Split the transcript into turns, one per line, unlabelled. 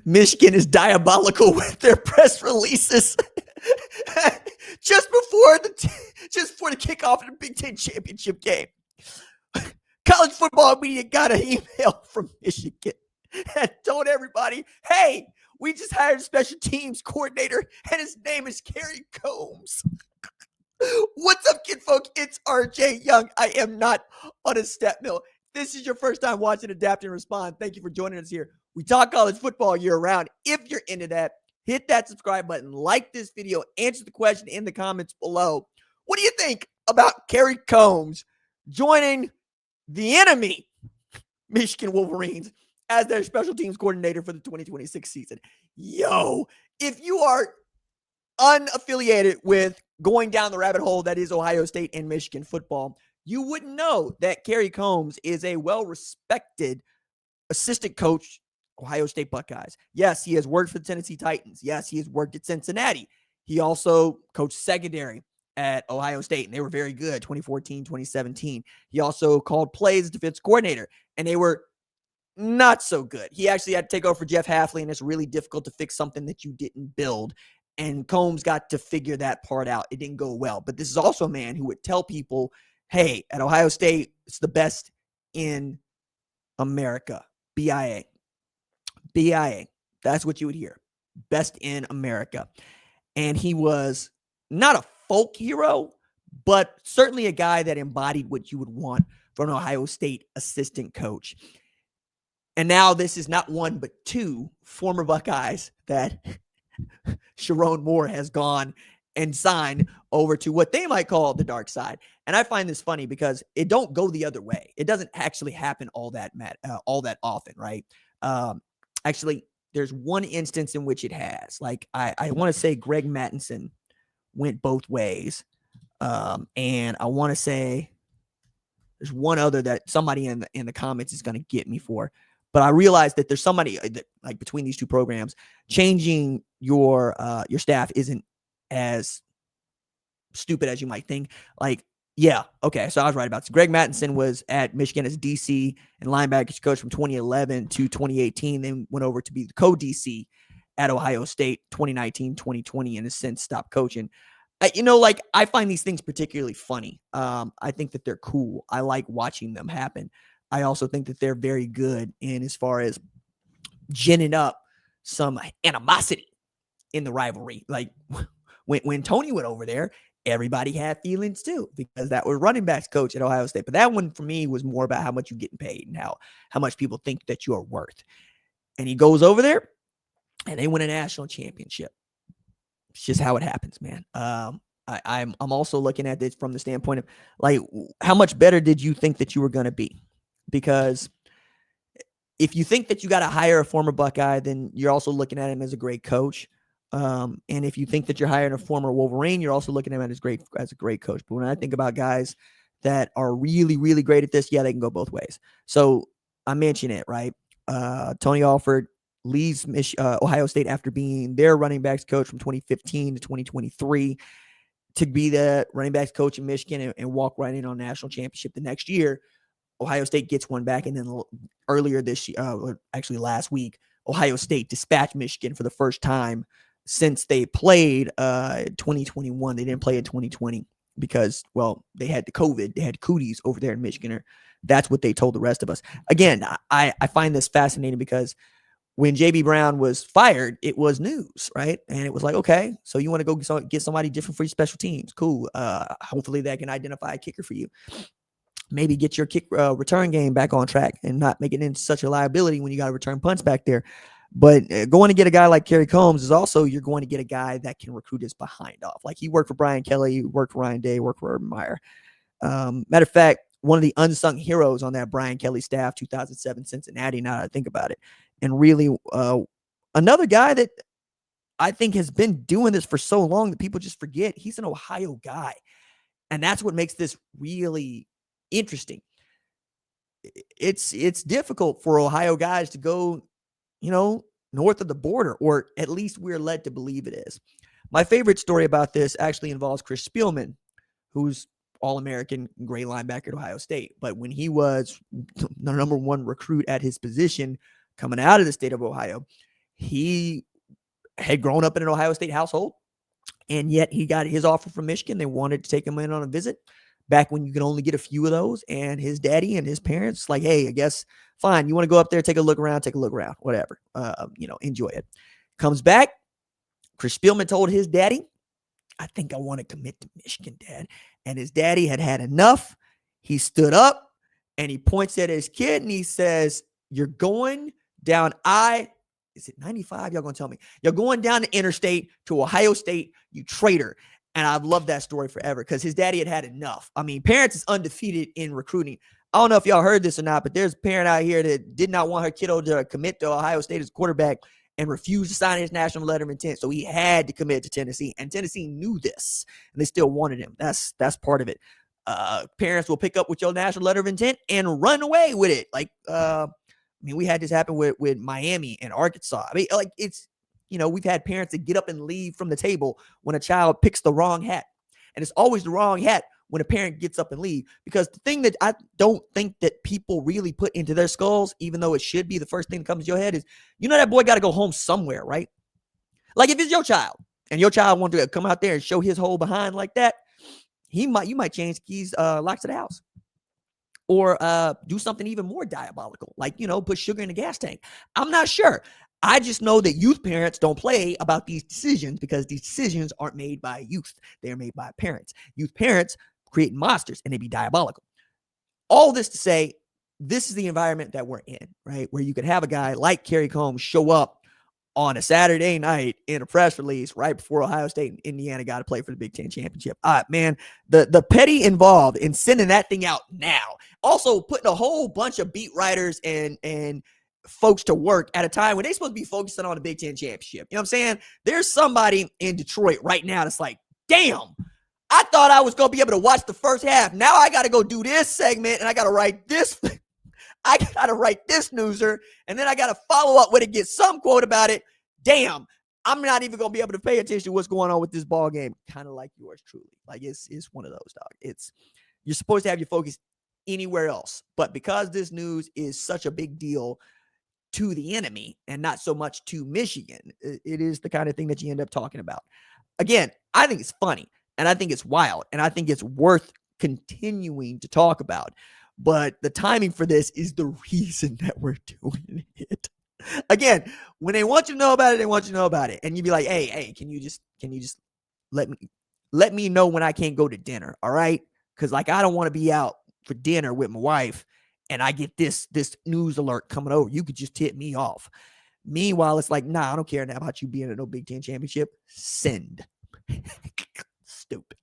Michigan is diabolical with their press releases. Just before the kickoff of the Big Ten championship game, college football media got an email from Michigan and told everybody, "Hey, we just hired a special teams coordinator, and his name is Kerry Coombs." What's up, kidfolk? It's RJ Young. I am not on a step mill. This is your first time watching Adapt and Respond. Thank you for joining us here. We talk college football year round. If you're into that, hit that subscribe button, like this video, answer the question in the comments below. What do you think about Kerry Coombs joining the enemy, Michigan Wolverines, as their special teams coordinator for the 2026 season? Yo, if you are unaffiliated with going down the rabbit hole that is Ohio State and Michigan football, you wouldn't know that Kerry Coombs is a well-respected assistant coach, Ohio State Buckeyes. Yes, he has worked for the Tennessee Titans. Yes, he has worked at Cincinnati. He also coached secondary at Ohio State, and they were very good, 2014, 2017. He also called plays as defense coordinator, and they were not so good. He actually had to take over for Jeff Hafley, and it's really difficult to fix something that you didn't build. And Combs got to figure that part out. It didn't go well. But this is also a man who would tell people, hey, at Ohio State, it's the best in America. BIA. BIA. That's what you would hear. Best in America. And he was not a folk hero, but certainly a guy that embodied what you would want from an Ohio State assistant coach. And now this is not one, but two former Buckeyes that Sherrone Moore has gone and signed over to what they might call the dark side. And I find this funny because it don't go the other way. It doesn't actually happen all that often, right? Actually, there's one instance in which it has. Like I want to say Greg Mattinson went both ways. And I want to say there's one other that somebody in the comments is going to get me for. But I realized that there's somebody that, like, between these two programs, changing your staff isn't as stupid as you might think. Like, yeah, okay, so I was right about this. Greg Mattinson was at Michigan as DC and linebackers coach from 2011 to 2018, then went over to be the co-DC at Ohio State 2019, 2020, and has since stopped coaching. I find these things particularly funny. I think that they're cool. I like watching them happen. I also think that they're very good in as far as ginning up some animosity in the rivalry. Like when Tony went over there, everybody had feelings too, because that was running backs coach at Ohio State. But that one for me was more about how much you're getting paid and how much people think that you are worth. And he goes over there and they win a national championship. It's just how it happens, man. I'm also looking at this from the standpoint of, like, how much better did you think that you were going to be? Because if you think that you got to hire a former Buckeye, then you're also looking at him as a great coach. And if you think that you're hiring a former Wolverine, you're also looking at him as a great coach. But when I think about guys that are really, really great at this, yeah, they can go both ways. So I mentioned it, right? Tony Alford leaves Ohio State after being their running backs coach from 2015 to 2023 to be the running backs coach in Michigan and walk right in on national championship the next year. Ohio State gets one back, and then earlier this year, actually last week, Ohio State dispatched Michigan for the first time since they played 2021. They didn't play in 2020 because, well, they had the COVID. They had cooties over there in Michigan. That's what they told the rest of us. Again, I find this fascinating because when J.B. Brown was fired, it was news, right? And it was like, okay, so you want to go get somebody different for your special teams. Cool. Hopefully that can identify a kicker for you. Maybe get your kick return game back on track and not make it into such a liability when you got to return punts back there. But going to get a guy like Kerry Coombs is also, you're going to get a guy that can recruit his behind off. Like, he worked for Brian Kelly, he worked for Ryan Day, worked for Urban Meyer. Matter of fact, one of the unsung heroes on that Brian Kelly staff, 2007 Cincinnati, now that I think about it. And really another guy that I think has been doing this for so long that people just forget, he's an Ohio guy. And that's what makes this really interesting. It's difficult for Ohio guys to go, north of the border, or at least we're led to believe it is. My favorite story about this actually involves Chris Spielman, who's All-American great linebacker at Ohio State. But when he was the number one recruit at his position coming out of the state of Ohio, he had grown up in an Ohio State household, and yet he got his offer from Michigan. They wanted to take him in on a visit back when you could only get a few of those. And his daddy and his parents, like, hey, I guess, fine. You want to go up there, take a look around, whatever. Enjoy it. Comes back. Chris Spielman told his daddy, I think I want to commit to Michigan, Dad. And his daddy had had enough. He stood up and he points at his kid and he says, you're going down is it 95? Y'all going to tell me. You're going down the interstate to Ohio State, you traitor. And I've loved that story forever because his daddy had had enough. I mean, parents is undefeated in recruiting. I don't know if y'all heard this or not, but there's a parent out here that did not want her kiddo to commit to Ohio State as quarterback and refused to sign his national letter of intent. So he had to commit to Tennessee. And Tennessee knew this, and they still wanted him. That's part of it. Parents will pick up with your national letter of intent and run away with it. We had this happen with Miami and Arkansas. I mean, it's, we've had parents that get up and leave from the table when a child picks the wrong hat. And it's always the wrong hat when a parent gets up and leave. Because the thing that I don't think that people really put into their skulls, even though it should be the first thing that comes to your head, is, that boy got to go home somewhere, right? Like if it's your child and your child wants to come out there and show his whole behind like that, you might change keys, locks to the house. Or do something even more diabolical, like, put sugar in the gas tank. I'm not sure. I just know that youth parents don't play about these decisions because these decisions aren't made by youth. They're made by parents. Youth parents create monsters and they be diabolical. All this to say, this is the environment that we're in, right? Where you could have a guy like Kerry Coombs show up on a Saturday night in a press release right before Ohio State and Indiana got to play for the Big Ten championship. Man, the petty involved in sending that thing out now. Also putting a whole bunch of beat writers and folks to work at a time when they're supposed to be focusing on the Big Ten championship. You know what I'm saying? There's somebody in Detroit right now that's like, damn, I thought I was going to be able to watch the first half. Now I got to go do this segment and I got to write this. I got to write this newser, and then I got to follow up with it, get some quote about it. Damn, I'm not even going to be able to pay attention to what's going on with this ball game. Kind of like yours truly. Like it's one of those, dog. You're supposed to have your focus anywhere else. But because this news is such a big deal to the enemy and not so much to Michigan, it is the kind of thing that you end up talking about. Again, I think it's funny, and I think it's wild, and I think it's worth continuing to talk about. But the timing for this is the reason that we're doing it. Again, when they want you to know about it, they want you to know about it. And you'd be like, hey, can you just let me know when I can't go to dinner, all right? Because I don't want to be out for dinner with my wife and I get this news alert coming over. You could just tip me off. Meanwhile, it's like, nah, I don't care now about you being at no Big Ten championship. Send. Stupid.